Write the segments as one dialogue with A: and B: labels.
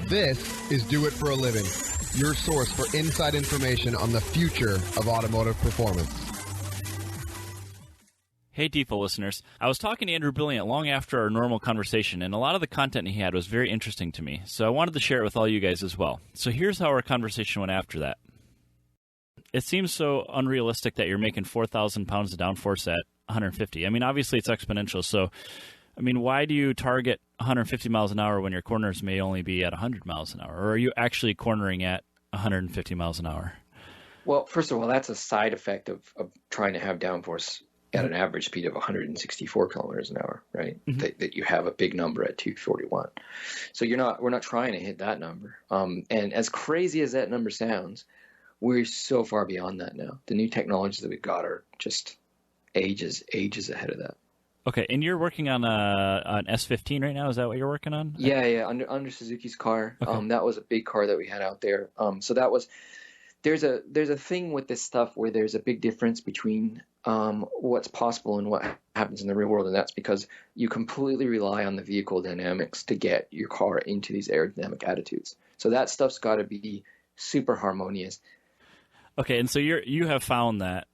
A: This is Do It for a Living, your source for inside information on the future of automotive performance.
B: Hey, TIFO listeners. I was talking to Andrew Brilliant long after our normal conversation, and a lot of the content he had was very interesting to me, so I wanted to share it with all you guys as well. So here's how our conversation went after that. It seems so unrealistic that you're making 4,000 pounds of downforce at 150. I mean, obviously it's exponential, so, I mean, why do you target 150 miles an hour when your corners may only be at 100 miles an hour? Or are you actually cornering at 150 miles an hour?
C: Well, first of all, that's a side effect of trying to have downforce at an average speed of 164 kilometers an hour, right? Mm-hmm. That you have a big number at 241. So we're not trying to hit that number. And as crazy as that number sounds, we're so far beyond that now. The new technologies that we've got are just ages ahead of that.
B: Okay, and you're working on an S15 right now? Is that what you're working on?
C: Yeah, under Suzuki's car.
B: Okay.
C: That was a big car that we had out there. So that was there's a thing with this stuff where there's a big difference between what's possible and what happens in the real world, and that's because you completely rely on the vehicle dynamics to get your car into these aerodynamic attitudes. So that stuff's got to be super harmonious.
B: Okay, and so you have found that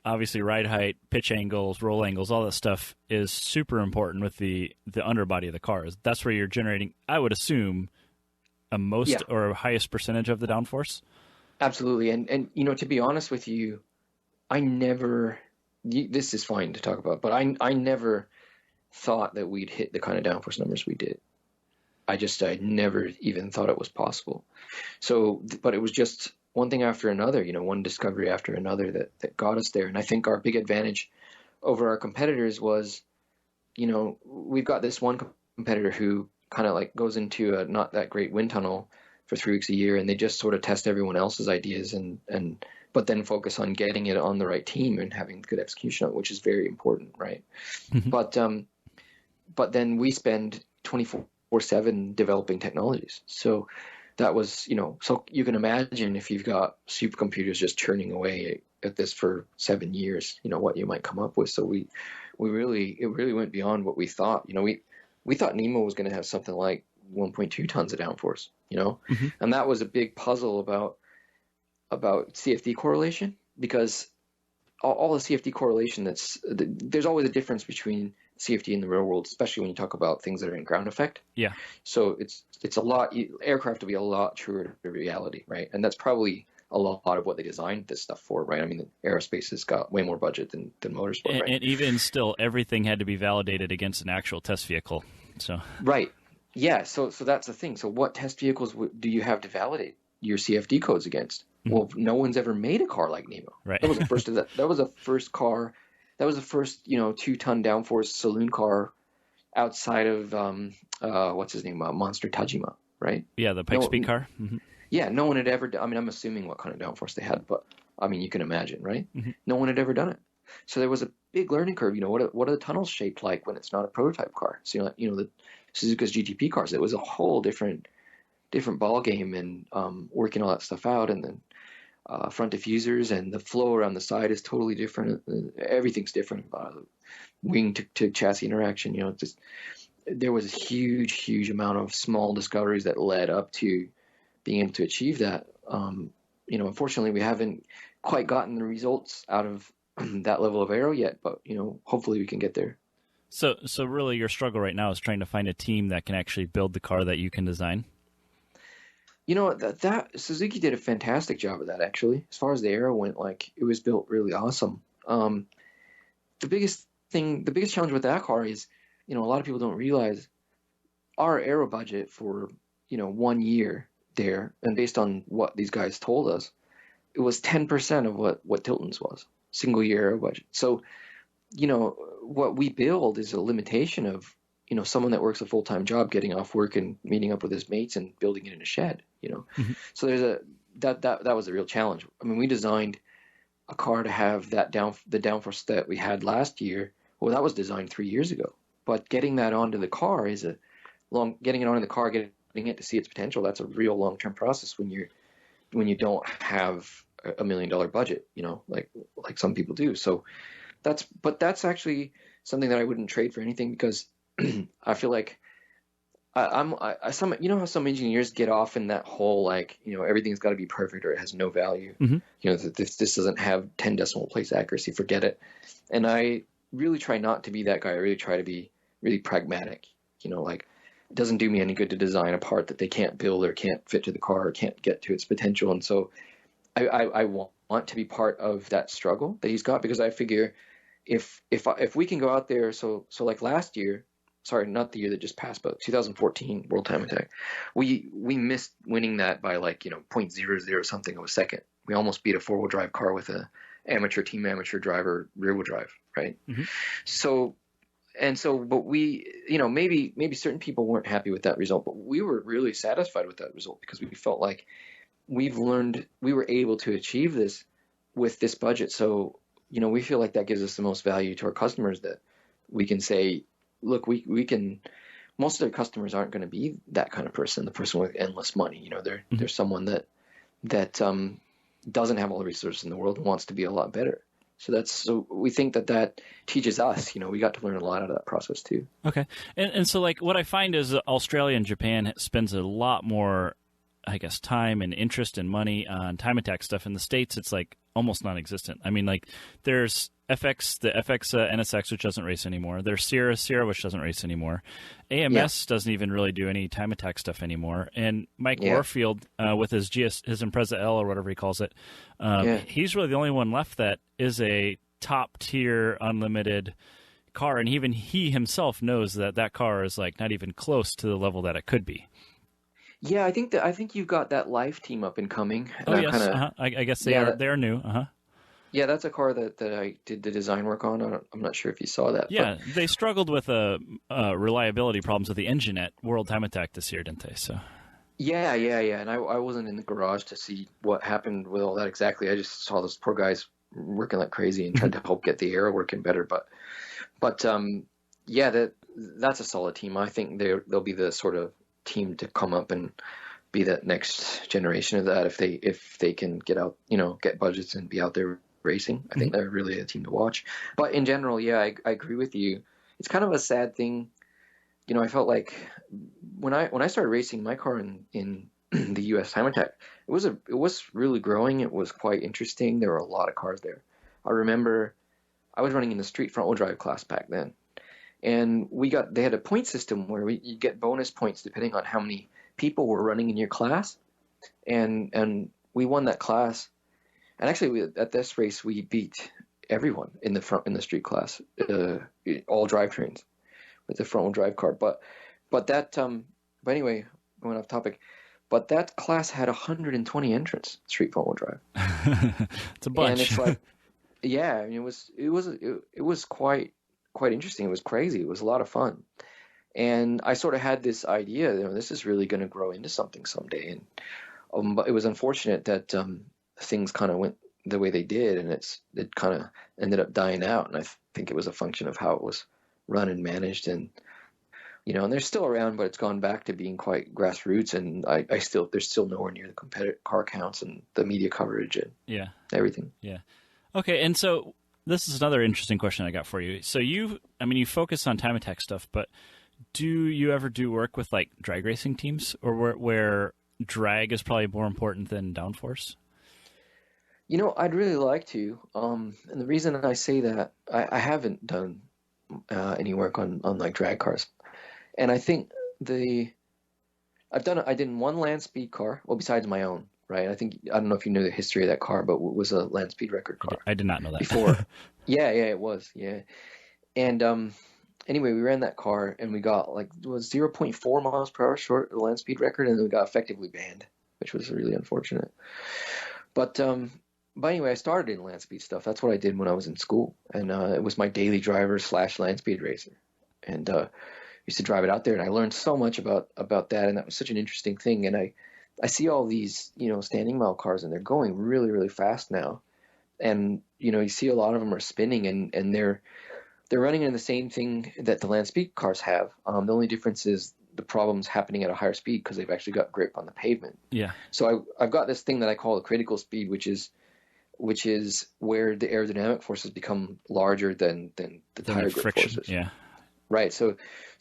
B: obviously ride height, pitch angles, roll angles, all that stuff is super important with the underbody of the car. That's where you're generating, I would assume, or highest percentage of the downforce?
C: Absolutely, and to be honest with you, this is fine to talk about, but I never thought that we'd hit the kind of downforce numbers we did. I never even thought it was possible. So, but it was just one thing after another, one discovery after another that got us there. And I think our big advantage over our competitors was, we've got this one competitor who kind of like goes into a not that great wind tunnel for 3 weeks a year, and they just sort of test everyone else's ideas but then focus on getting it on the right team and having good execution on it, which is very important, right? Mm-hmm. But then we spend 24/7 developing technologies. So that was, so you can imagine if you've got supercomputers just churning away at this for 7 years, what you might come up with. So it really went beyond what we thought. We thought Nemo was going to have something like 1.2 tons of downforce, mm-hmm. And that was a big puzzle about CFD correlation, because all the CFD correlation there's always a difference between CFD in the real world, especially when you talk about things that are in ground effect.
B: Yeah.
C: So it's a lot, aircraft will be a lot truer to reality, right? And that's probably a lot of what they designed this stuff for, right? I mean, aerospace has got way more budget than motorsport, right?
B: And even still, everything had to be validated against an actual test vehicle. So
C: right. Yeah. So that's the thing. So what test vehicles do you have to validate your CFD codes against? Mm-hmm. Well, no one's ever made a car like Nemo.
B: Right.
C: That was the first of that. That was the first car. That was the first, 2-ton downforce saloon car outside of what's his name, Monster Tajima, right?
B: Yeah, the Pikes Peak car. Mm-hmm. Yeah,
C: no one had ever. I'm assuming what kind of downforce they had, but I mean, you can imagine, right?
B: Mm-hmm.
C: No one had ever done it. So there was a big learning curve. What are the tunnels shaped like when it's not a prototype car? So the Suzuka's GTP cars. It was a whole different ball game, and working all that stuff out, and then front diffusers and the flow around the side is totally different. Everything's different about wing to chassis interaction. There was a huge amount of small discoveries that led up to being able to achieve that. Unfortunately, we haven't quite gotten the results out of that level of aero yet, but hopefully we can get there.
B: So really, your struggle right now is trying to find a team that can actually build the car that you can design.
C: That Suzuki did a fantastic job of that, actually. As far as the aero went, it was built really awesome. The biggest challenge with that car is, a lot of people don't realize our aero budget for, 1 year there, and based on what these guys told us, it was 10% of what Tilton's was, single year aero budget. So, what we build is a limitation of, someone that works a full-time job getting off work and meeting up with his mates and building it in a shed, Mm-hmm. So that was a real challenge. I mean, we designed a car to have the downforce that we had last year. Well, that was designed 3 years ago, but getting that onto the car getting it onto the car, getting it to see its potential. That's a real long-term process when you don't have $1 million budget, like some people do. So that's actually something that I wouldn't trade for anything, because I feel like some, you know how some engineers get off in that whole, like, you know, everything's got to be perfect or it has no value.
B: Hmm.
C: You know, that this doesn't have 10 decimal place accuracy, forget it. And I really try not to be that guy. I really try to be really pragmatic. You know, like, it doesn't do me any good to design a part that they can't build or can't fit to the car or can't get to its potential. And so I want to be part of that struggle that he's got, because I figure if we can go out there, so like last year, sorry, not the year that just passed, but 2014 World Time Attack, we missed winning that by, like, you know, 0.00 something of a second. We almost beat a 4-wheel drive car with a amateur driver rear wheel drive, right?
B: Mm-hmm.
C: So but we, you know, maybe certain people weren't happy with that result, but we were really satisfied with that result because we felt like we were able to achieve this with this budget. So, you know, we feel like that gives us the most value to our customers, that we can say, look, we can, most of their customers aren't going to be that kind of person, the person with endless money. You know, they're someone that doesn't have all the resources in the world and wants to be a lot better. So we think that teaches us, you know, we got to learn a lot out of that process too.
B: Okay. And so, like, what I find is Australia and Japan spends a lot more, I guess, time and interest and money on time attack stuff. In the States, it's like almost non-existent. I mean, like, there's the FX NSX, which doesn't race anymore. There's Sierra, which doesn't race anymore. AMS doesn't even really do any time attack stuff anymore. And Mike Warfield, with his Impreza L or whatever he calls it, he's really the only one left that is a top tier unlimited car. And even he himself knows that car is, like, not even close to the level that it could be.
C: Yeah, I think you've got that Life team up and coming. And
B: oh, yes. I guess they're new.
C: Yeah, that's a car that I did the design work on. I'm not sure if you saw that.
B: Yeah, but they struggled with reliability problems with the engine at World Time Attack this year, didn't they? So. Yeah.
C: And I wasn't in the garage to see what happened with all that exactly. I just saw those poor guys working like crazy and tried to help get the aero working better. But that's a solid team. I think they'll be the sort of team to come up and be that next generation of that if they can get out, you know, get budgets and be out there racing. I think they're really a team to watch. But in general, I agree with you. It's kind of a sad thing. You know, I felt like when I started racing my car in the US Time Attack, it was really growing. It was quite interesting. There were a lot of cars there. I remember I was running in the street front wheel drive class back then. And they had a point system where you get bonus points depending on how many people were running in your class. And we won that class. And actually, at this race, we beat everyone in the street class, all drivetrains, with the front wheel drive car. But anyway, going off topic. But that class had 120 entrants, street front wheel drive.
B: It's a bunch.
C: And it's like, yeah, I mean, it was quite interesting. It was crazy. It was a lot of fun. And I sort of had this idea, you know, this is really going to grow into something someday. And but it was unfortunate that things kind of went the way they did, and it kind of ended up dying out. And I think it was a function of how it was run and managed. And, you know, and they're still around, but it's gone back to being quite grassroots. And they're still nowhere near the competitive car counts and the media coverage and everything.
B: Yeah. Okay. And so this is another interesting question I got for you. So you focus on time attack stuff, but do you ever do work with, like, drag racing teams, or where drag is probably more important than downforce?
C: You know, I'd really like to. And the reason I say that, I haven't done any work on like drag cars. And I think I did one land speed car, well, besides my own, right? I don't know if you know the history of that car, but it was a land speed record car.
B: I did not know that.
C: Before. Yeah, it was. Yeah. And anyway, we ran that car and we got, like, it was 0.4 miles per hour short of the land speed record, and we got effectively banned, which was really unfortunate. But anyway, I started in land speed stuff. That's what I did when I was in school. And it was my daily driver / land speed racer. And used to drive it out there, and I learned so much about that, and that was such an interesting thing. And I see all these, you know, standing mile cars, and they're going really, really fast now. And, you know, you see a lot of them are spinning, and they're running in the same thing that the land speed cars have. The only difference is the problem's happening at a higher speed because they've actually got grip on the pavement. Yeah. So I've got this thing that I call the critical speed, which is where the aerodynamic forces become larger than the tire grip
B: friction
C: forces.
B: Yeah.
C: Right. So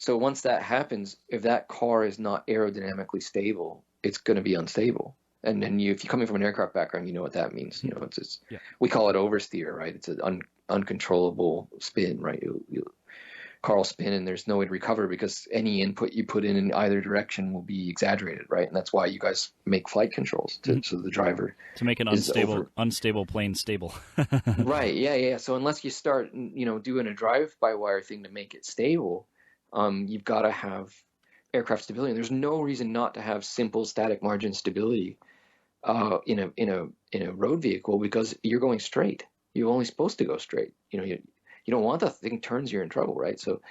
C: once that happens, if that car is not aerodynamically stable, it's going to be unstable. And then if you're coming from an aircraft background, you know what that means. You know, it's
B: Yeah.
C: we call it oversteer, right? It's an uncontrollable spin, right? Car will spin and there's no way to recover because any input you put in either direction will be exaggerated, right? And that's why you guys make flight controls so the driver
B: to make an unstable plane stable.
C: Right. Yeah. So unless you start, doing a drive-by-wire thing to make it stable, you've got to have aircraft stability. And there's no reason not to have simple static margin stability in a road vehicle because you're going straight. You're only supposed to go straight. You don't want the thing turns, you're in trouble, right? So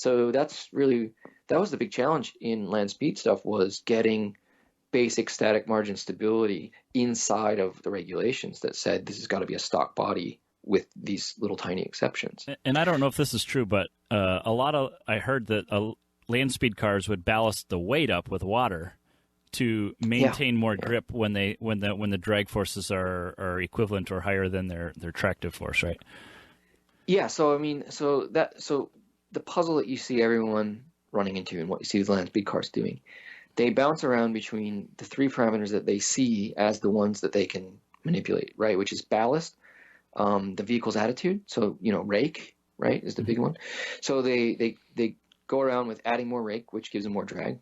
C: that was the big challenge in land speed stuff, was getting basic static margin stability inside of the regulations that said this has got to be a stock body with these little tiny exceptions.
B: And I don't know if this is true, but I heard that land speed cars would ballast the weight up with water to maintain more grip when the drag forces are equivalent or higher than their tractive force, right?
C: Yeah, so the puzzle that you see everyone running into and what you see with land speed cars doing, they bounce around between the three parameters that they see as the ones that they can manipulate, right? Which is ballast, the vehicle's attitude, so rake, right, is the big one. So they go around with adding more rake, which gives them more drag,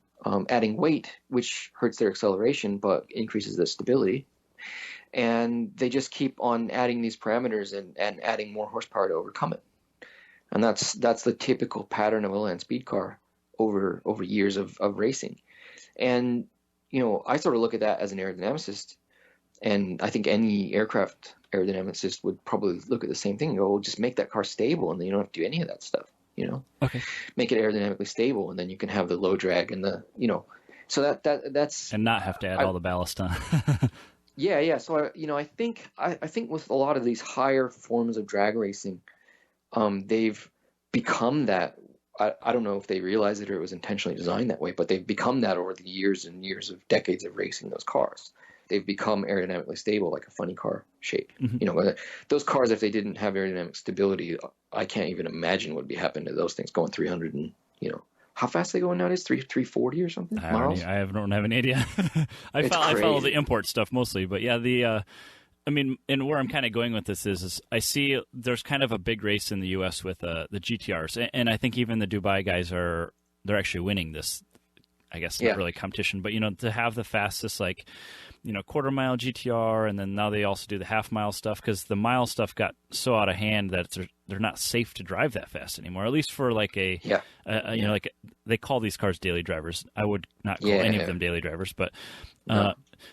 C: adding weight, which hurts their acceleration but increases the stability. And they just keep on adding these parameters and adding more horsepower to overcome it. And that's the typical pattern of a land speed car over years of racing. And, I sort of look at that as an aerodynamicist, and I think any aircraft aerodynamicist would probably look at the same thing and go, well, just make that car stable and then you don't have to do any of that stuff,
B: Okay.
C: Make it aerodynamically stable and then you can have the low drag and so that's...
B: And not have to add all the ballast on.
C: Yeah. So I think with a lot of these higher forms of drag racing, they've become that. I don't know if they realized it or it was intentionally designed that way, but they've become that over the years and years of decades of racing those cars. They've become aerodynamically stable, like a funny car shape. Mm-hmm. Those cars, if they didn't have aerodynamic stability, I can't even imagine what would be happening to those things going 300 and how fast they going nowadays? 340 or something miles?
B: I don't have any idea. I follow the import stuff mostly, but yeah, and where I'm kind of going with this is I see there's kind of a big race in the U.S. with the GTRs, and I think even the Dubai guys they're actually winning this. I guess not really competition, but to have the fastest quarter mile GTR, and then now they also do the half mile stuff because the mile stuff got so out of hand that they're not safe to drive that fast anymore. At least for like like they call these cars daily drivers. I would not call any of them daily drivers, but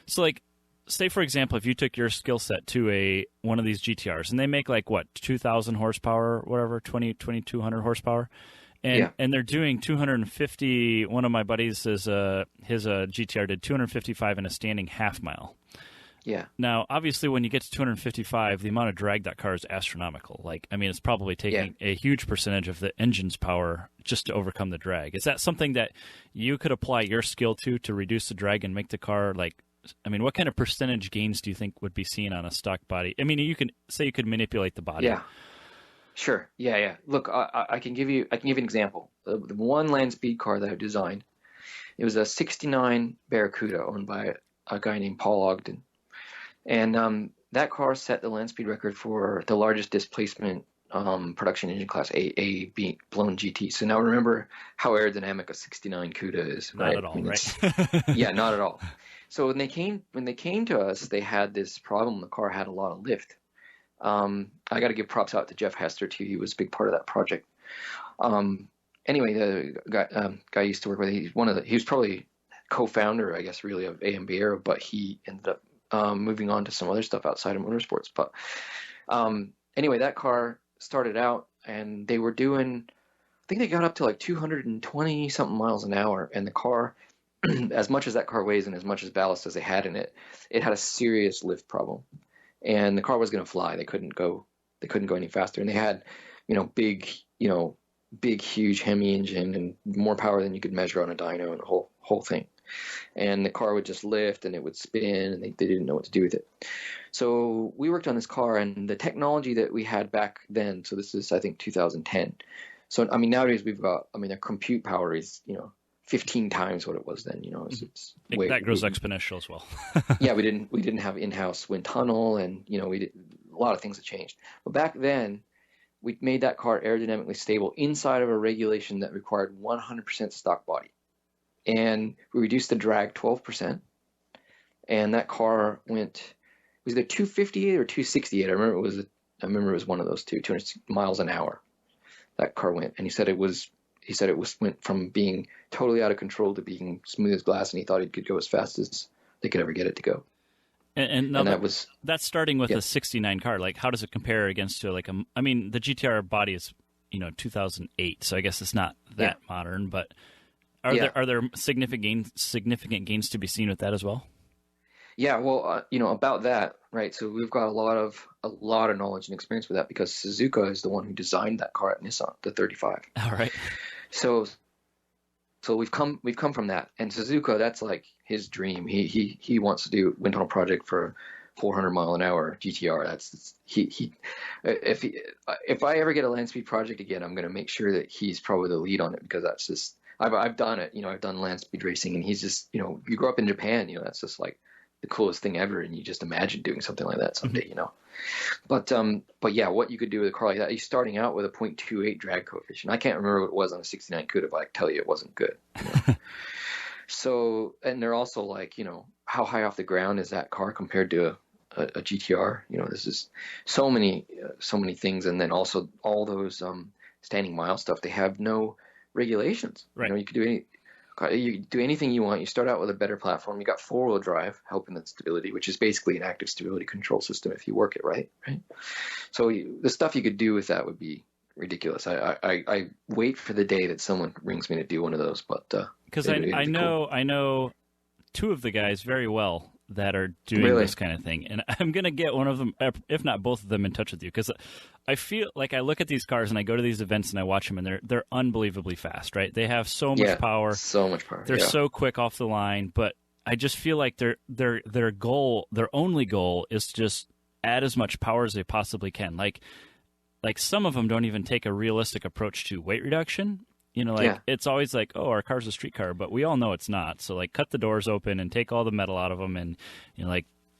B: so like say for example, if you took your skill set to one of these GTRs and they make 2,000 horsepower, whatever, 2,200 horsepower. And they're doing 250. One of my buddies his GTR did 255 in a standing half mile. Yeah. Now, obviously, when you get to 255, the amount of drag that car is astronomical. It's probably taking a huge percentage of the engine's power just to overcome the drag. Is that something that you could apply your skill to reduce the drag and make the car what kind of percentage gains do you think would be seen on a stock body? You can say you could manipulate the body.
C: Yeah. Sure. Yeah. Look, I can give you an example. The one land speed car that I designed, it was a '69 Barracuda owned by a guy named Paul Ogden, and that car set the land speed record for the largest displacement production engine class, a being blown GT. So now remember how aerodynamic a '69 CUDA is, right?
B: Not at all, right?
C: Yeah, not at all. So when they came to us, they had this problem. The car had a lot of lift. I got to give props out to Jeff Hester too. He was a big part of that project. Anyway, the guy I used to work with, he was probably co-founder, I guess, really of amb-aero, but he ended up moving on to some other stuff outside of motorsports. But anyway, that car started out and they were doing, I think they got up to 220 something miles an hour, and the car, as much as that car weighs and as much as ballast as they had in it, it had a serious lift problem. And the car was going to fly. They couldn't go any faster. And they had, big, huge Hemi engine and more power than you could measure on a dyno and the whole thing. And the car would just lift and it would spin, and they didn't know what to do with it. So we worked on this car, and the technology that we had back then, so this is, I think, 2010, So, I mean, nowadays we've got, I mean, the compute power is, 15 times what it was then, it's way,
B: that grows exponential as well.
C: yeah, we didn't have in-house wind tunnel, and, a lot of things have changed. But back then, we made that car aerodynamically stable inside of a regulation that required 100% stock body. And we reduced the drag 12%. And that car went, was it 258 or 268? I remember it was one of those two, 200 miles an hour. That car went, and he said it went from being totally out of control to being smooth as glass, and he thought it could go as fast as they could ever get it to go.
B: And that's starting with a 69 car. Like, how does it compare against to like I mean, the GTR body is 2008, so I guess it's not that modern. But are there significant gains to be seen with that as well?
C: Yeah, well, about that, right? So we've got a lot of knowledge and experience with that, because Suzuka is the one who designed that car at Nissan, the 35.
B: All right.
C: So we've come from that, and Suzuka, that's like his dream. He wants to do a wind tunnel project for 400 mile an hour GTR. That's if I ever get a land speed project again, I'm going to make sure that he's probably the lead on it, because that's just I've done it. I've done land speed racing, and he's just you grow up in Japan, that's just like the coolest thing ever, and you just imagine doing something like that someday, But yeah, what you could do with a car like that, you're starting out with a 0.28 drag coefficient. I can't remember what it was on a 69 Cuda, but I can tell you it wasn't good. So, and they're also like, how high off the ground is that car compared to a GTR? This is so many things, and then also all those standing mile stuff. They have no regulations.
B: Right.
C: You could do anything you want. You start out with a better platform. You got 4-wheel drive helping the stability, which is basically an active stability control system if you work it right. So the stuff you could do with that would be ridiculous. I wait for the day that someone brings me to do one of those, but
B: because I know two of the guys very well that are doing this kind of thing, and I'm gonna get one of them, if not both of them, in touch with you, because I feel like I look at these cars and I go to these events and I watch them, and they're unbelievably fast, right? They have so much power, They're so quick off the line, but I just feel like their only goal is to just add as much power as they possibly can. Like some of them don't even take a realistic approach to weight reduction. It's always like, oh, our car's a street car, but we all know it's not. So, like, cut the doors open and take all the metal out of them. And,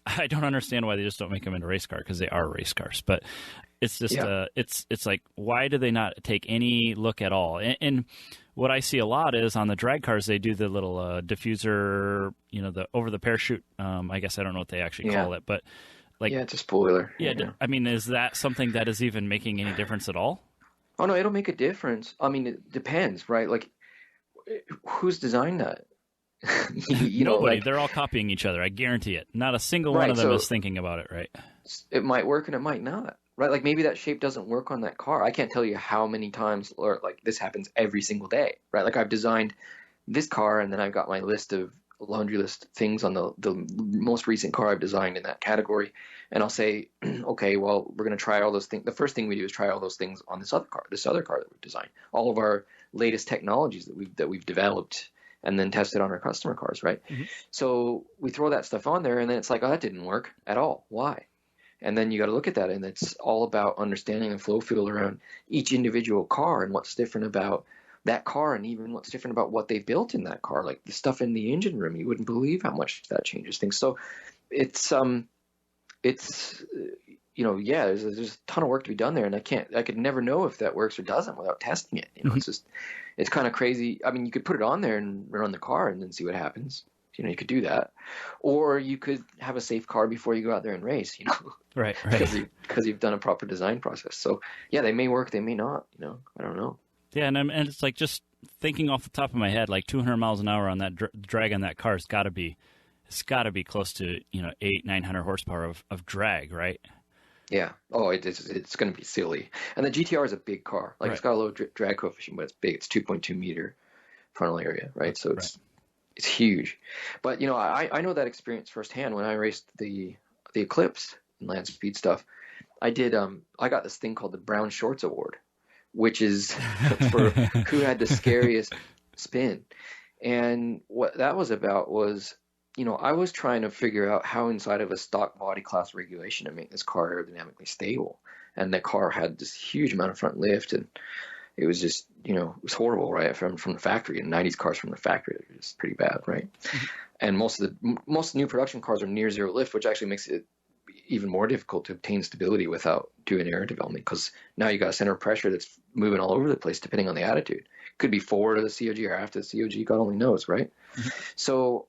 B: I don't understand why they just don't make them into race car, because they are race cars. But it's just, it's like, why do they not take any look at all? And what I see a lot is on the drag cars, they do the little diffuser, the over the parachute. I guess I don't know what they actually call it, but
C: it's a spoiler.
B: Yeah. I mean, is that something that is even making any difference at all?
C: Oh, no, it'll make a difference. I mean, it depends, right? Like, who's designed that?
B: Nobody. They're all copying each other. I guarantee it. Not a single one of them is thinking about it, right?
C: It might work and it might not, right? Like, maybe that shape doesn't work on that car. I can't tell you how many times, or like, this happens every single day, right? Like, I've designed this car, and then I've got my laundry list things on the most recent car I've designed in that category, and I'll say, okay, well, we're going to try all those things. The first thing we do is try all those things on this other car that we've designed, all of our latest technologies that we've developed, and then tested on our customer cars, right? Mm-hmm. So we throw that stuff on there, and then it's like, oh, that didn't work at all. Why? And then you got to look at that, and it's all about understanding the flow field around each individual car and what's different about that car, and even what's different about what they built in that car, like the stuff in the engine room. You wouldn't believe how much that changes things. So it's there's a ton of work to be done there, and I could never know if that works or doesn't without testing it. It's kind of crazy. I mean, you could put it on there and run the car and then see what happens. You could do that, or you could have a safe car before you go out there and race.
B: Right.
C: Because you've done a proper design process. So yeah, they may work, they may not. I don't know.
B: Yeah, and it's like, just thinking off the top of my head, like 200 miles an hour on that drag on that car has got to be close to 800-900 horsepower of drag, right?
C: Yeah. Oh, it's going to be silly. And the GTR is a big car. Like, It's got a low drag coefficient, but it's big. It's 2.2 meter frontal area, right? So it's huge. But I know that experience firsthand when I raced the Eclipse and land speed stuff. I got this thing called the Brown Shorts Award, which is for who had the scariest spin. And what that was about was, I was trying to figure out how inside of a stock body class regulation to make this car aerodynamically stable. And the car had this huge amount of front lift, and it was just, it was horrible, right? From the factory, and 90s cars from the factory are just pretty bad, right? And most of the new production cars are near zero lift, which actually makes it even more difficult to obtain stability without doing air development, because now you got a center of pressure that's moving all over the place depending on the attitude. Could be forward of the COG or after the COG, God only knows, right? So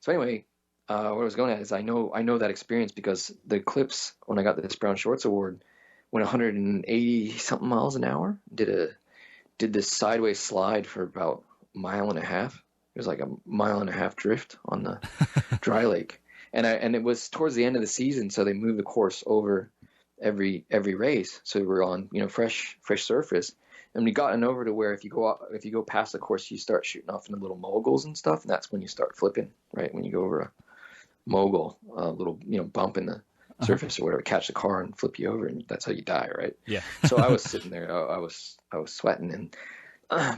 C: anyway, what I was going at is I know that experience, because the Eclipse, when I got this Brown Shorts Award, went 180 something miles an hour, did this sideways slide for about a mile and a half. It was like a mile and a half drift on the dry lake. And it was towards the end of the season, so they moved the course over every race. So we were on, fresh surface. And we gotten over to where if you go past the course, you start shooting off into little moguls and stuff, and that's when you start flipping, right? When you go over a mogul, a little bump in the surface or whatever, catch the car and flip you over, and that's how you die, right?
B: Yeah.
C: So I was sitting there, I was sweating, and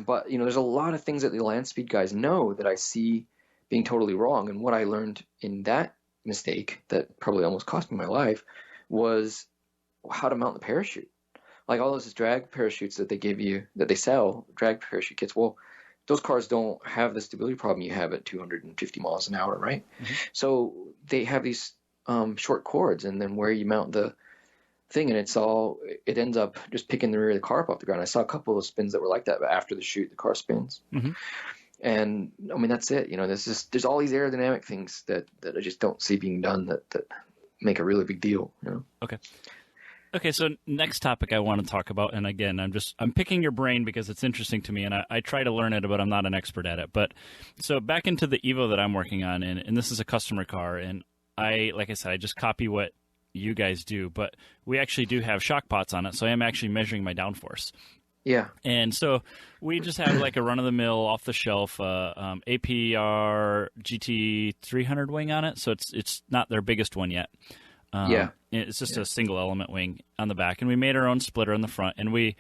C: but there's a lot of things that the land speed guys know that I see being totally wrong. And what I learned in that mistake that probably almost cost me my life was how to mount the parachute. Like all those drag parachutes that they give you, that they sell, drag parachute kits. Well, those cars don't have the stability problem you have at 250 miles an hour, right? So they have these short cords, and then where you mount the thing, and it ends up just picking the rear of the car up off the ground. I saw a couple of spins that were like that, but after the shoot, the car spins. And I mean, that's it. There's all these aerodynamic things that I just don't see being done that make a really big deal.
B: Okay, so next topic I want to talk about, and again, I'm picking your brain because it's interesting to me, and I try to learn it, but I'm not an expert at it. But so back into the Evo that I'm working on, and this is a customer car, and like I said, I just copy what you guys do, but we actually do have shock pots on it, so I am actually measuring my downforce.
C: Yeah.
B: And so we just have like a run-of-the-mill, off-the-shelf APR GT 300 wing on it, so it's not their biggest one yet. It's just a single element wing on the back, and we made our own splitter in the front, and we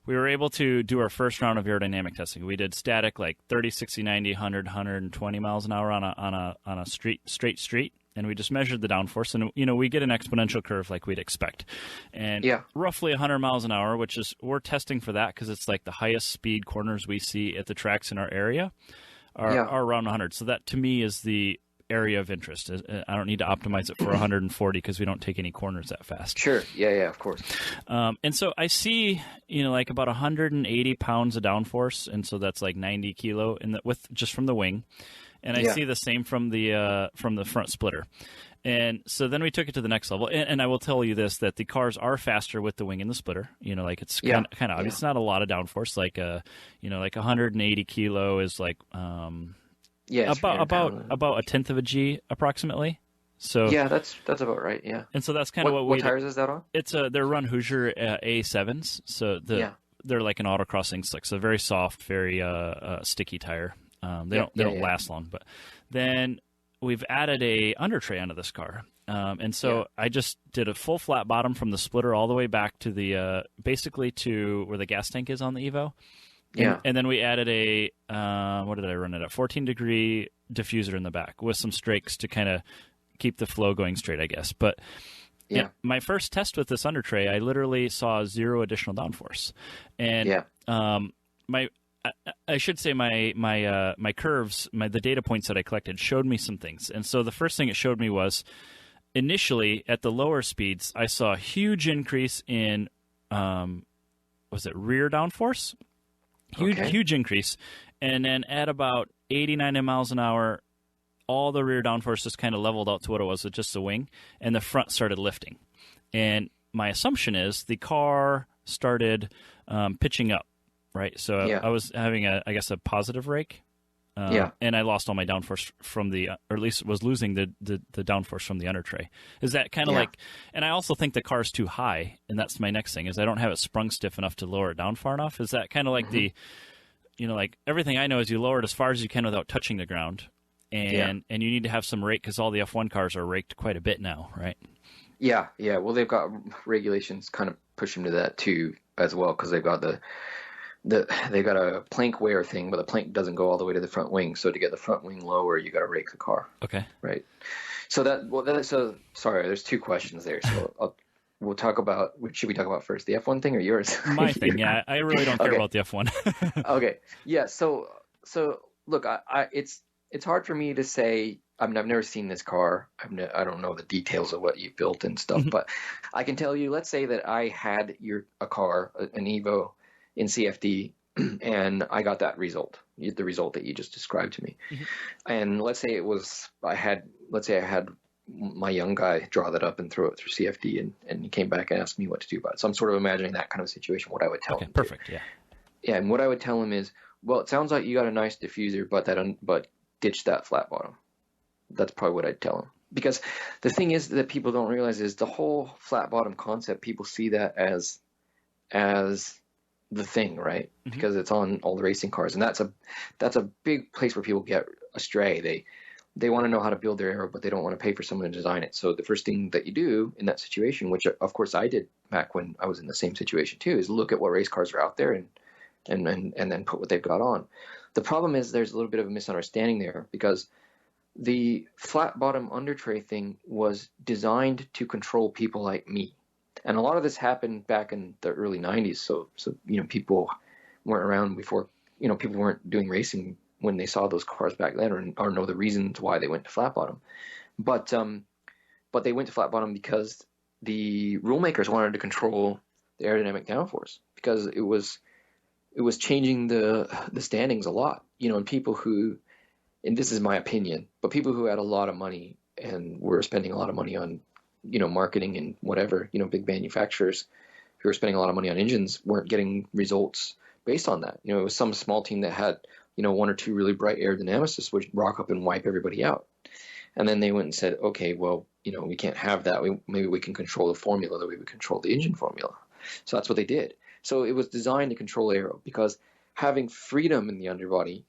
B: were able to do our first round of aerodynamic testing. We did static like 30, 60, 90, 100, 120 miles an hour on a straight street, and we just measured the downforce, and we get an exponential curve like we'd expect, and roughly 100 miles an hour, which is, we're testing for that because it's like the highest speed corners we see at the tracks in our area are around 100. So that to me is the area of interest. I don't need to optimize it for 140 because we don't take any corners that fast.
C: Sure. Yeah, of course.
B: And so I see, like about 180 pounds of downforce, and so that's like 90 kilo just from the wing. And I see the same from the front splitter. And so then we took it to the next level. And I will tell you this, that the cars are faster with the wing and the splitter. Like it's kind of obvious. It's not a lot of downforce. Like, like 180 kilo is like about a tenth of a G approximately. So
C: yeah, that's about right. Yeah.
B: And so that's kind of what
C: we. What tires is that on?
B: It's they're run Hoosier A7s. So they're like an autocrossing slick. So very soft, very sticky tire. They don't last long. But then we've added a under tray onto this car. And so I just did a full flat bottom from the splitter all the way back to the basically to where the gas tank is on the Evo. And then we added a what did I run it at? 14-degree diffuser in the back with some strakes to kind of keep the flow going straight, I guess. But my first test with this under tray, I literally saw 0 additional downforce. And I should say my curves, the data points that I collected showed me some things. And so the first thing it showed me was initially at the lower speeds, I saw a huge increase in rear downforce? Huge increase. And then at about 80, 90 miles an hour, all the rear downforce just kind of leveled out to what it was with just the wing, and the front started lifting. And my assumption is the car started pitching up, right? So I was having a positive rake. And I lost all my downforce from or at least was losing the downforce from the under tray. Is that kind of like, and I also think the car's too high, and that's my next thing, is I don't have it sprung stiff enough to lower it down far enough. Is that kind of like like everything I know is you lower it as far as you can without touching the ground, and you need to have some rake because all the F1 cars are raked quite a bit now, right?
C: Yeah. Well, they've got regulations kind of push them to that too as well, because they've got they got a plank wear thing, but the plank doesn't go all the way to the front wing. So to get the front wing lower, you got to rake the car.
B: Okay.
C: Right. So sorry, there's two questions there. So we'll talk about, which should we talk about first, the F1 thing or yours?
B: My thing, yeah. I really don't care
C: Okay.
B: about the F1.
C: Okay. Yeah. So look, it's hard for me to say. I've never seen this car. I don't know the details of what you've built and stuff, but I can tell you. Let's say that I had a car, an Evo, in CFD, and I got that result, the result that you just described to me. And let's say I had my young guy draw that up and throw it through CFD, and he came back and asked me what to do about it. So I'm sort of imagining that kind of situation. What I would tell him.
B: Perfect. Yeah.
C: Yeah, and what I would tell him is, well, it sounds like you got a nice diffuser, but ditch that flat bottom. That's probably what I'd tell him. Because the thing is that people don't realize is the whole flat bottom concept, people see that as the thing, right? Because it's on all the racing cars. And that's a big place where people get astray. They want to know how to build their aero, but they don't want to pay for someone to design it. So the first thing that you do in that situation, which of course I did back when I was in the same situation too, is look at what race cars are out there and then put what they've got on. The problem is there's a little bit of a misunderstanding there, because the flat bottom under tray thing was designed to control people like me. And a lot of this happened back in the early 90s. So people weren't around before, people weren't doing racing when they saw those cars back then, or know the reasons why they went to flat bottom. But they went to flat bottom because the rule makers wanted to control the aerodynamic downforce, because it was changing the standings a lot, and people who, and this is my opinion, but people who had a lot of money and were spending a lot of money on, marketing and whatever, big manufacturers who were spending a lot of money on engines weren't getting results based on that. It was some small team that had, one or two really bright aerodynamicists would rock up and wipe everybody out. And then they went and said, okay, well, we can't have that. Maybe we can control the formula the way we control the engine formula. So that's what they did. So it was designed to control aero, because having freedom in the underbody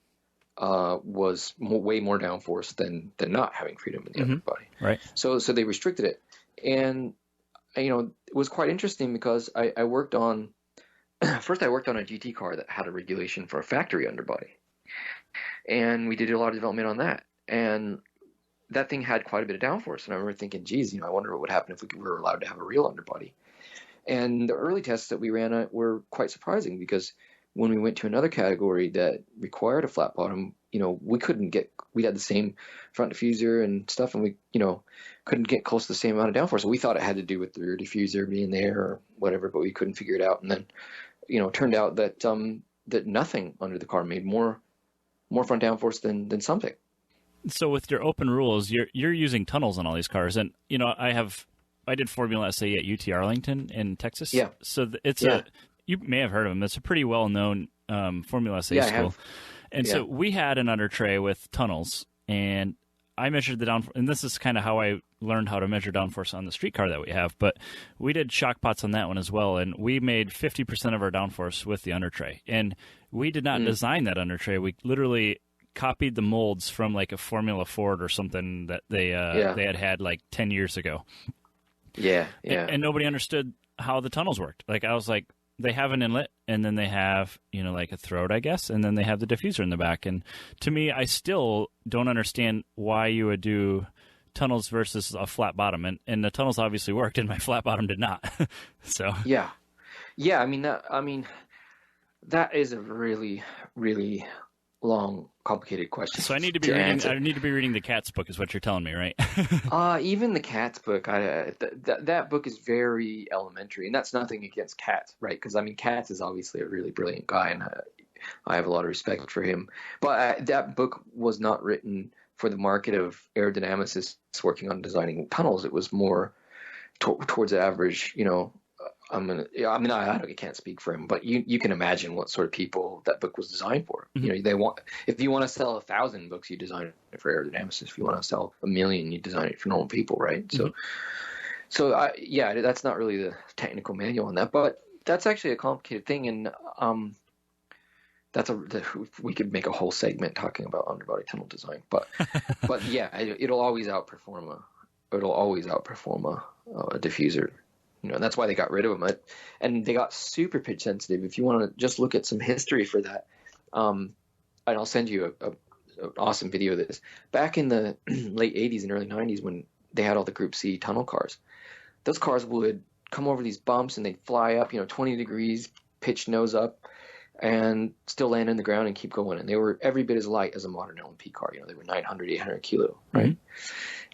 C: was way more downforce than not having freedom in the underbody.
B: Right.
C: So they restricted it. And, it was quite interesting, because I worked on, first I worked on a GT car that had a regulation for a factory underbody. And we did a lot of development on that. And that thing had quite a bit of downforce. And I remember thinking, geez, I wonder what would happen if we were allowed to have a real underbody. And the early tests that we ran were quite surprising, because when we went to another category that required a flat bottom, we had the same front diffuser and stuff, and we, couldn't get close to the same amount of downforce. So we thought it had to do with the rear diffuser being there or whatever, but we couldn't figure it out. And then, it turned out that that nothing under the car made more front downforce than something.
B: So with your open rules, you're using tunnels on all these cars, and I did Formula SA at UT Arlington in Texas.
C: Yeah.
B: So you may have heard of them. It's a pretty well-known Formula SA
C: Yeah,
B: school.
C: I have.
B: And so we had an under tray with tunnels, and I measured the downforce, and this is kind of how I learned how to measure downforce on the street car that we have, but we did shock pots on that one as well, and we made 50% of our downforce with the under tray. And we did not design that under tray. We literally copied the molds from like a Formula Ford or something that they had like 10 years ago.
C: Yeah.
B: And nobody understood how the tunnels worked. Like, I was like, they have an inlet, and then they have, like a throat, I guess, and then they have the diffuser in the back. And to me, I still don't understand why you would do tunnels versus a flat bottom. And the tunnels obviously worked, and my flat bottom did not. So
C: Yeah. That is a really, really long, complicated question.
B: I need to be reading the Cat's book, is what you're telling me, right?
C: Even the Cat's book, that book is very elementary, and that's nothing against Katz, right? Because Katz is obviously a really brilliant guy, and I have a lot of respect for him. But that book was not written for the market of aerodynamicists working on designing tunnels. It was more towards the average, I can't speak for him, but you can imagine what sort of people that book was designed for. If you want to sell 1,000 books, you design it for aerodynamicists. If you want to sell 1 million, you design it for normal people, right? That's not really the technical manual on that, but that's actually a complicated thing, and we could make a whole segment talking about underbody tunnel design, but yeah, it'll always outperform a diffuser. And that's why they got rid of them. And they got super pitch sensitive. If you want to just look at some history for that, and I'll send you an awesome video of this. Back in the late 80s and early 90s, when they had all the Group C tunnel cars, those cars would come over these bumps and they'd fly up, 20 degrees, pitch nose up, and still land on the ground and keep going. And they were every bit as light as a modern LMP car. They were 900, 800 kilo, right? Mm-hmm.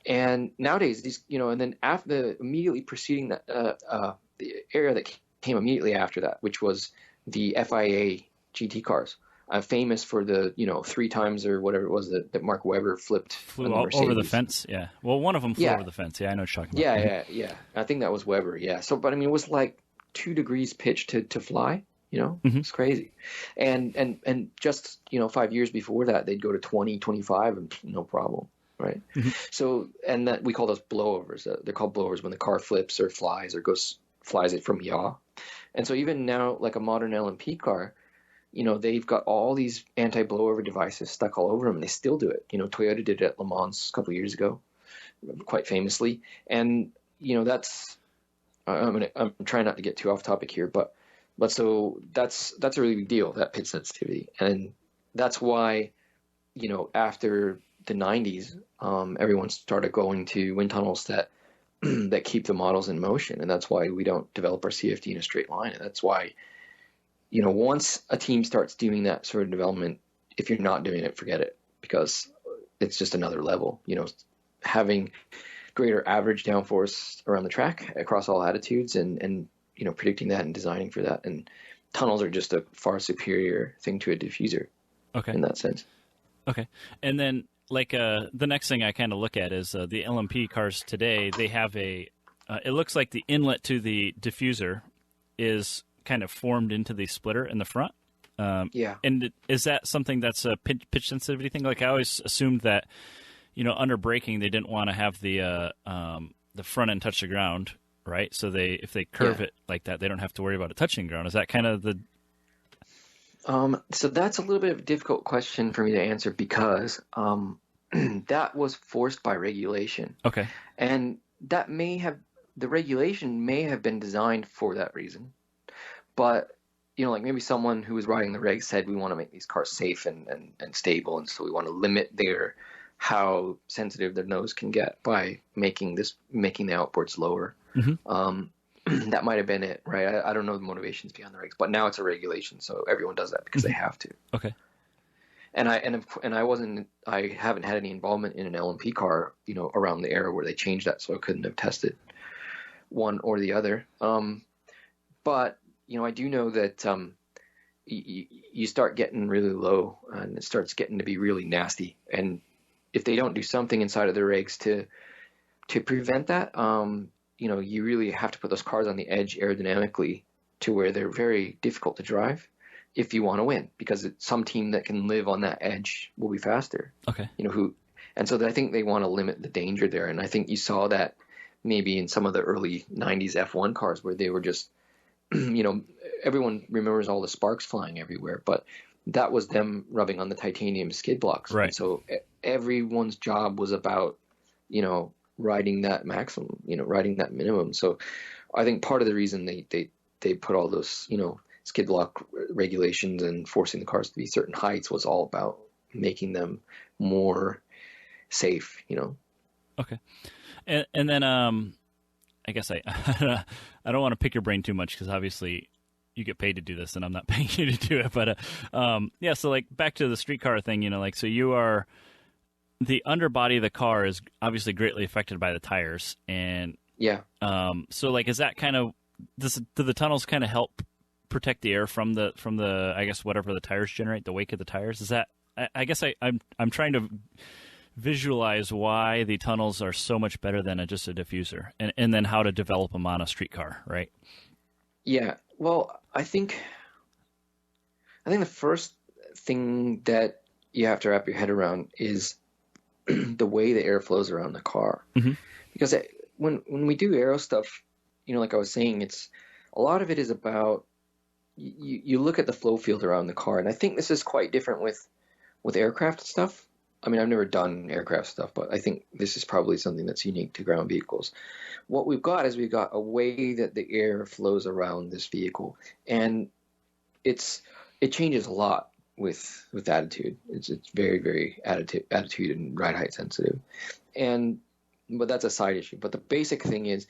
C: And nowadays, these, and then after immediately preceding that, the era that came immediately after that, which was the FIA GT cars, famous for the 3 times or whatever it was that Mark Webber
B: flew over the fence. Yeah, well, one of them flew over the fence. Yeah, I know what you're talking
C: about. Yeah. I think that was Webber. Yeah. So, but I mean, it was like 2 degrees pitch to fly.
B: Mm-hmm.
C: It's crazy. And just 5 years before that, they'd go to 20, 25, and no problem. Right.
B: Mm-hmm.
C: So, and that we call those blowovers. They're called blowovers when the car flips or flies or flies it from yaw. And so even now, like a modern LMP car, they've got all these anti-blowover devices stuck all over them, and they still do it. Toyota did it at Le Mans a couple of years ago, quite famously. And that's I'm trying not to get too off topic here, but so that's a really big deal, that pitch sensitivity, and that's why after the 90s, everyone started going to wind tunnels that that keep the models in motion, and that's why we don't develop our CFD in a straight line. And that's why, once a team starts doing that sort of development, if you're not doing it, forget it, because it's just another level. Having greater average downforce around the track across all attitudes, and predicting that and designing for that, and tunnels are just a far superior thing to a diffuser.
B: Okay.
C: In that sense.
B: Okay, and then. The next thing I kind of look at is the LMP cars today. They have it looks like the inlet to the diffuser is kind of formed into the splitter in the front.
C: Yeah.
B: And is that something that's a pitch sensitivity thing? Like I always assumed that, under braking, they didn't want to have the front end touch the ground, right? So if they curve it like that, they don't have to worry about it touching the ground. Is that kind of the...
C: So that's a little bit of a difficult question for me to answer, because that was forced by regulation.
B: Okay.
C: And the regulation may have been designed for that reason. But, like maybe someone who was writing the regs said, we want to make these cars safe and stable, and so we want to limit how sensitive their nose can get by making the outboards lower.
B: Mm-hmm.
C: That might have been it, right? I don't know the motivations behind the regs, but now it's a regulation, so everyone does that because they have to.
B: Okay.
C: And I haven't had any involvement in an LMP car, around the era where they changed that, so I couldn't have tested one or the other. But I do know that you start getting really low, and it starts getting to be really nasty. And if they don't do something inside of the regs to prevent that, you really have to put those cars on the edge aerodynamically to where they're very difficult to drive if you want to win, because some team that can live on that edge will be faster.
B: Okay.
C: And so I think they want to limit the danger there. And I think you saw that maybe in some of the early 90s F1 cars where they were just, everyone remembers all the sparks flying everywhere, but that was them rubbing on the titanium skid blocks.
B: Right.
C: And so everyone's job was about, riding that maximum, riding that minimum. So I think part of the reason they put all those, skid block regulations and forcing the cars to be certain heights was all about making them more safe,
B: Okay. And then I guess I don't want to pick your brain too much, because obviously you get paid to do this and I'm not paying you to do it. But so like back to the streetcar thing, so you are... The underbody of the car is obviously greatly affected by the tires, and so like, is that kind of do the tunnels kind of help protect the air from the I guess whatever the tires generate, the wake of the tires? Is that I guess I'm trying to visualize why the tunnels are so much better than just a diffuser, and then how to develop them on a streetcar, right?
C: Yeah. Well, I think the first thing that you have to wrap your head around is the way the air flows around the car.
B: Mm-hmm.
C: Because when we do aero stuff, like I was saying, it's a lot of it is about you look at the flow field around the car, and I think this is quite different with aircraft stuff. I mean, I've never done aircraft stuff, but I think this is probably something that's unique to ground vehicles. What we've got a way that the air flows around this vehicle, and it changes a lot with attitude. It's very, very attitude and ride height sensitive, but that's a side issue. But the basic thing is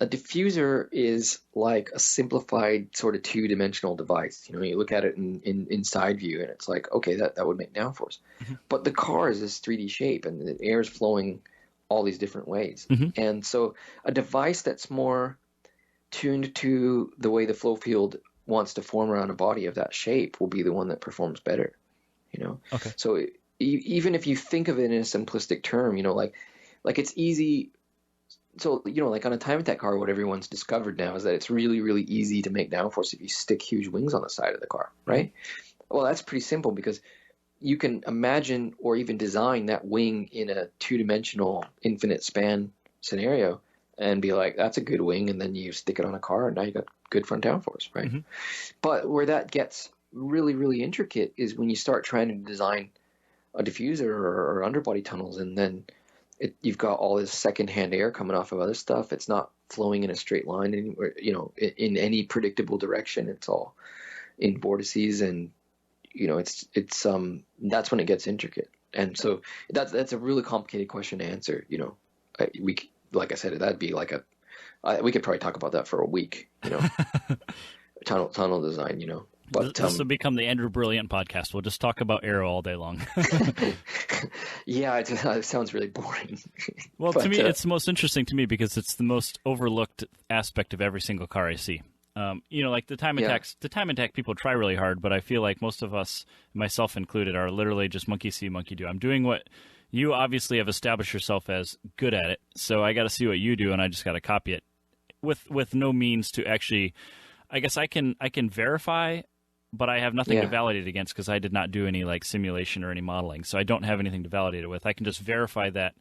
C: a diffuser is like a simplified sort of two-dimensional device. You know, you look at it in side view, and it's like, okay, that would make downforce.
B: Mm-hmm.
C: But the car is this 3D shape, and the air is flowing all these different ways.
B: Mm-hmm.
C: And so a device that's more tuned to the way the flow field wants to form around a body of that shape will be the one that performs better, you know?
B: Okay.
C: So even if you think of it in a simplistic term, you know, like it's easy. So, you know, like on a time attack car, what everyone's discovered now is that it's really, really easy to make downforce if you stick huge wings on the side of the car, right? Well, that's pretty simple because you can imagine or even design that wing in a two-dimensional infinite span scenario and be like, that's a good wing, and then you stick it on a car, and now you got good front downforce, right?
B: Mm-hmm.
C: But where that gets really, really intricate is when you start trying to design a diffuser or underbody tunnels, and then you've got all this secondhand air coming off of other stuff. It's not flowing in a straight line anywhere, you know, in any predictable direction. It's all in vortices, and you know, it's that's when it gets intricate. And so that's a really complicated question to answer. You know, like I said, that'd be like we could probably talk about that for a week. You know, tunnel design. You know. But
B: this will become the Andrew Brilliant podcast. We'll just talk about aero all day long.
C: Yeah, it sounds really boring.
B: Well, to me, it's the most interesting to me because it's the most overlooked aspect of every single car I see. You know, like the time attack people try really hard, but I feel like most of us, myself included, are literally just monkey see, monkey do. I'm doing what you obviously have established yourself as good at it, so I got to see what you do, and I just got to copy it with no means to actually. I guess I can verify. But I have nothing to validate against because I did not do any like simulation or any modeling. So I don't have anything to validate it with. I can just verify that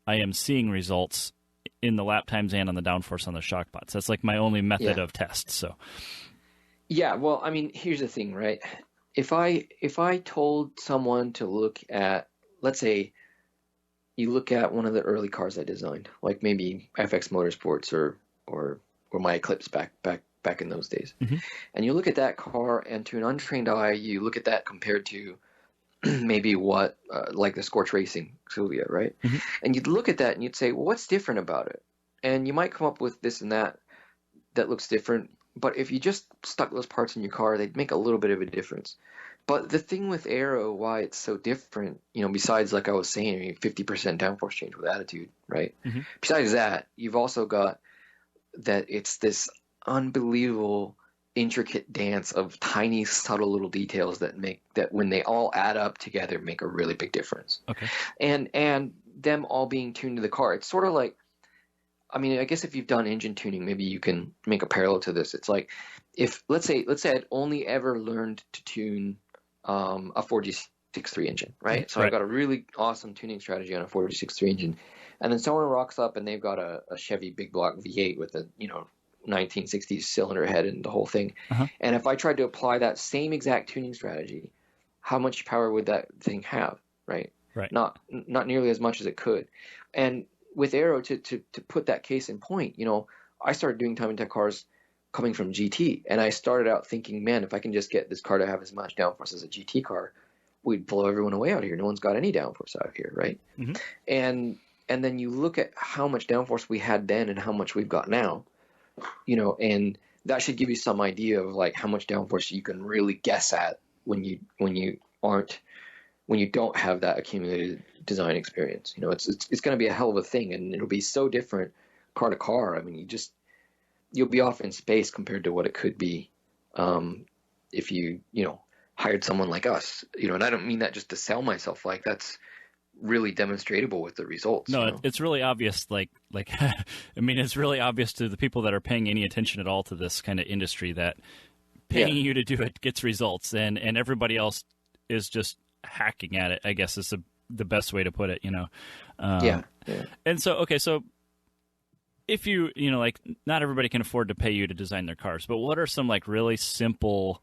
B: I am seeing results in the lap times and on the downforce on the shock pots. That's like my only method of test. So
C: yeah, well, I mean, here's the thing, right? If I told someone to look at, let's say you look at one of the early cars I designed, like maybe FX Motorsports or my Eclipse back in those days.
B: Mm-hmm.
C: And you look at that car, and to an untrained eye, you look at that compared to maybe what, like the Scorch Racing Silvia, right?
B: Mm-hmm.
C: And you'd look at that and you'd say, well, what's different about it? And you might come up with this and that looks different. But if you just stuck those parts in your car, they'd make a little bit of a difference. But the thing with aero, why it's so different, you know, besides, like I was saying, 50% downforce change with attitude, right?
B: Mm-hmm.
C: Besides that, you've also got that it's this unbelievable intricate dance of tiny subtle little details that make that when they all add up together make a really big difference.
B: Okay.
C: And them all being tuned to the car, it's sort of like, I mean, I guess if you've done engine tuning, maybe you can make a parallel to this. It's like if let's say I'd only ever learned to tune a 4G63 engine, right? So I've got a really awesome tuning strategy on a 4G63 engine, and then someone rocks up and they've got a Chevy big block V8 with a 1960s cylinder head and the whole thing.
B: Uh-huh.
C: And if I tried to apply that same exact tuning strategy, how much power would that thing have, right?
B: Right.
C: Not nearly as much as it could. And with aero, to put that case in point, I started doing time attack cars coming from GT, and I started out thinking, man, if I can just get this car to have as much downforce as a GT car, we'd blow everyone away out here. No one's got any downforce out here, right?
B: Mm-hmm.
C: And then you look at how much downforce we had then and how much we've got now, and that should give you some idea of like how much downforce you can really guess at when you don't have that accumulated design experience. It's going to be a hell of a thing, and it'll be so different car to car. I mean, you'll be off in space compared to what it could be if you hired someone like us. And I don't mean that just to sell myself. Like, that's really demonstrable with the results.
B: No, it's really obvious. Like I mean, it's really obvious to the people that are paying any attention at all to this kind of industry that paying you to do it gets results, and everybody else is just hacking at it, I guess is the best way to put it.
C: Yeah.
B: And so, okay, so if you like, not everybody can afford to pay you to design their cars, but what are some like really simple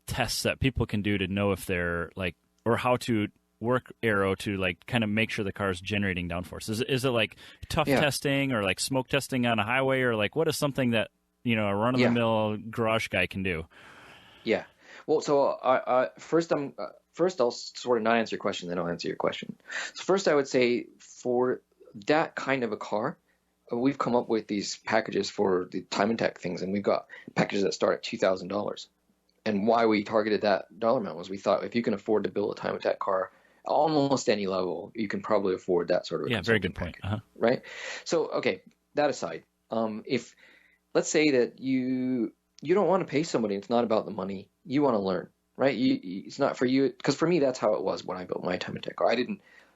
B: tests that people can do to know if they're like, or how to work aero to like kind of make sure the car is generating downforce? Is it like tough testing or like smoke testing on a highway, or like what is something that a run-of-the-mill garage guy can do? Yeah.
C: Well, so first I'll sort of not answer your question, then I'll answer your question. So first I would say for that kind of a car, we've come up with these packages for the time and tech things, and we've got packages that start at $2,000. And why we targeted that dollar amount was we thought if you can afford to build a time and tech car, almost any level, you can probably afford that sort of
B: Yeah, very good point.
C: package, right? So, okay, that aside, if let's say that you don't want to pay somebody, it's not about the money, you want to learn, right? It's not for you, because for me that's how it was when I built my time and tech car.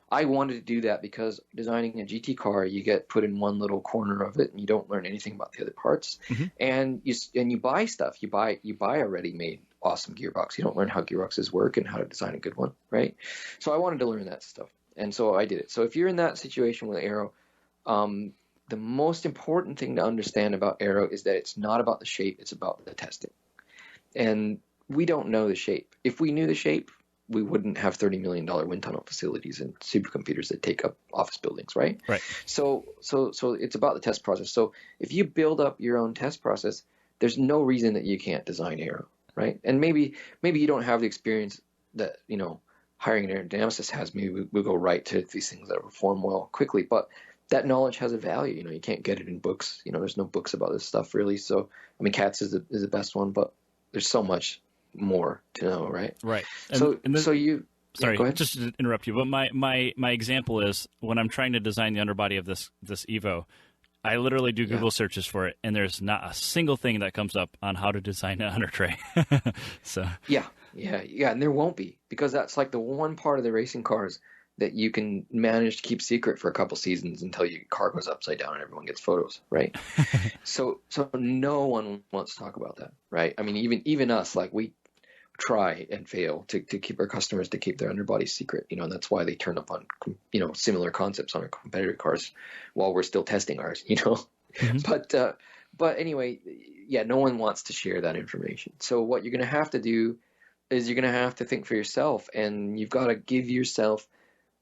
C: I wanted to do that because designing a GT car, you get put in one little corner of it and you don't learn anything about the other parts. And you buy stuff. You buy a ready-made awesome gearbox. You don't learn how gearboxes work and how to design a good one, right? So I wanted to learn that stuff, and so I did it. So if you're in that situation with aero, the most important thing to understand about aero is that it's not about the shape, it's about the testing. And we don't know the shape. If we knew the shape, we wouldn't have $30 million wind tunnel facilities and supercomputers that take up office buildings, right?
B: Right.
C: So it's about the test process. So if you build up your own test process, there's no reason that you can't design aero, right? And maybe you don't have the experience that, hiring an aerodynamicist has. Maybe we'll go right to these things that perform well quickly, but that knowledge has a value. You can't get it in books. There's no books about this stuff really. So, I mean, CATS is the best one, but there's so much more to know, right?
B: Right.
C: Sorry, go ahead.
B: Just to interrupt you, but my example is when I'm trying to design the underbody of this Evo, I literally do Google searches for it, and there's not a single thing that comes up on how to design an under tray. So
C: yeah, and there won't be, because that's like the one part of the racing cars that you can manage to keep secret for a couple seasons until your car goes upside down and everyone gets photos, right? So no one wants to talk about that, right? I mean, even us, like, we try and fail to keep our customers to keep their underbody secret, and that's why they turn up on, similar concepts on our competitor cars while we're still testing ours, But anyway, yeah, no one wants to share that information. So what you're going to have to do is you're going to have to think for yourself, and you've got to give yourself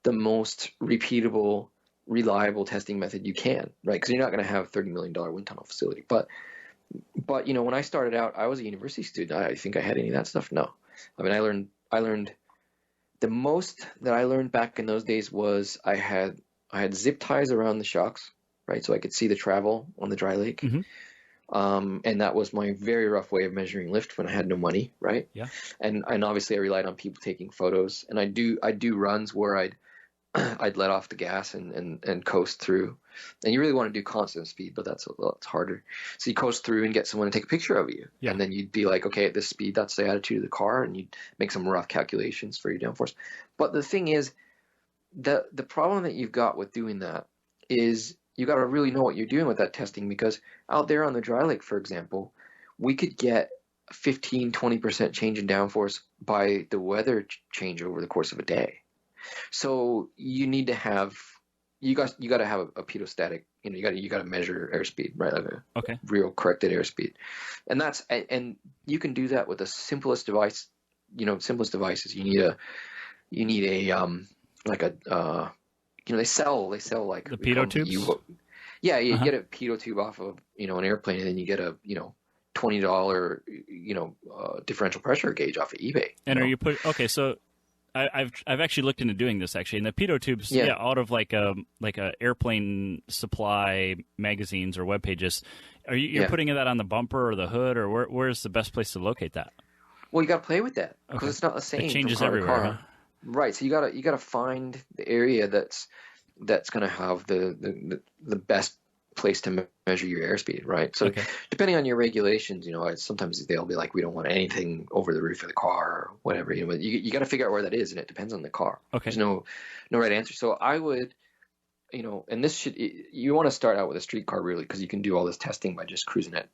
C: the most repeatable, reliable testing method you can, right? Because you're not going to have a $30 million wind tunnel facility. But when I started out, I was a university student. I think I had any of that stuff? No. I mean, I learned the most that I learned back in those days was I had zip ties around the shocks, right? So I could see the travel on the dry lake. And that was my very rough way of measuring lift when I had no money, right?
B: Yeah.
C: And obviously I relied on people taking photos, and I do runs where I'd let off the gas and coast through. And you really want to do constant speed, but that's harder. So you coast through and get someone to take a picture of you.
B: Yeah.
C: And then you'd be like, okay, at this speed, that's the attitude of the car, and you'd make some rough calculations for your downforce. But the thing is, the problem that you've got with doing that is you got to really know what you're doing with that testing, because out there on the dry lake, for example, we could get 15-20% change in downforce by the weather change over the course of a day. So you need to have you got to have a pedostatic. You got to measure airspeed, right? Like a real corrected airspeed, and you can do that with the simplest device. Simplest devices. You need a they sell like
B: the pitot tubes.
C: Yeah, you get a pitot tube off of an airplane, and then you get a $20 differential pressure gauge off of eBay.
B: And are you so I've actually looked into doing this actually, and the pitot tubes, out of like a airplane supply magazines or web pages. Are you're putting that on the bumper or the hood, or where's the best place to locate that?
C: Well, you got to play with that because it's not the same.
B: It changes
C: from car to
B: everywhere,
C: car.
B: huh?
C: Right. So you got to find the area that's going to have the best place to measure your airspeed, right? So depending on your regulations, sometimes they'll be like, we don't want anything over the roof of the car or whatever, but you got to figure out where that is, and it depends on the car. There's no right answer. So I would, and you want to start out with a street car really, because you can do all this testing by just cruising at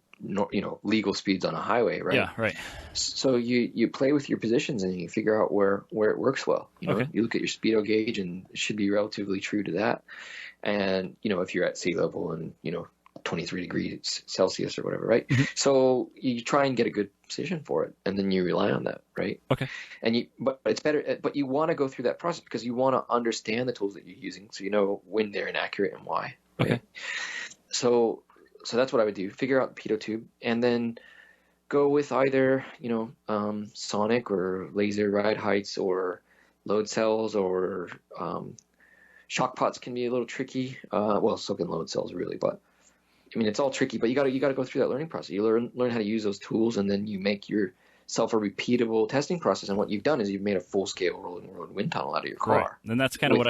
C: legal speeds on a highway, right?
B: Yeah, right.
C: So you play with your positions and you figure out where it works well. You look at your speedo gauge, and it should be relatively true to that. And if you're at sea level and 23 degrees Celsius or whatever, right? So you try and get a good position for it, and then you rely on that, right? But it's better, but you want to go through that process because you want to understand the tools that you're using, so you know when they're inaccurate and why. Right? So that's what I would do. Figure out the pitot tube, and then go with either sonic or laser ride heights or load cells or shock pots can be a little tricky. Well, so can load cells really, but I mean, it's all tricky. But you got to go through that learning process. You learn how to use those tools, and then you make yourself a repeatable testing process. And what you've done is you've made a full scale rolling road wind tunnel out of your car.
B: Right. And that's kind of what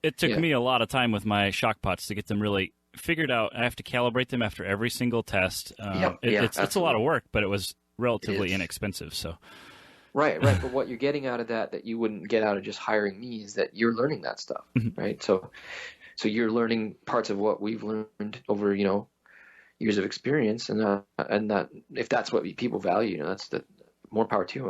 B: it took me a lot of time with my shock pots to get them really figured out. I have to calibrate them after every single test. It's a lot of work, but it was relatively inexpensive. So.
C: Right. But what you're getting out of that you wouldn't get out of just hiring me is that you're learning that stuff, right? So you're learning parts of what we've learned over, years of experience, and that if that's what people value, that's the more power to them.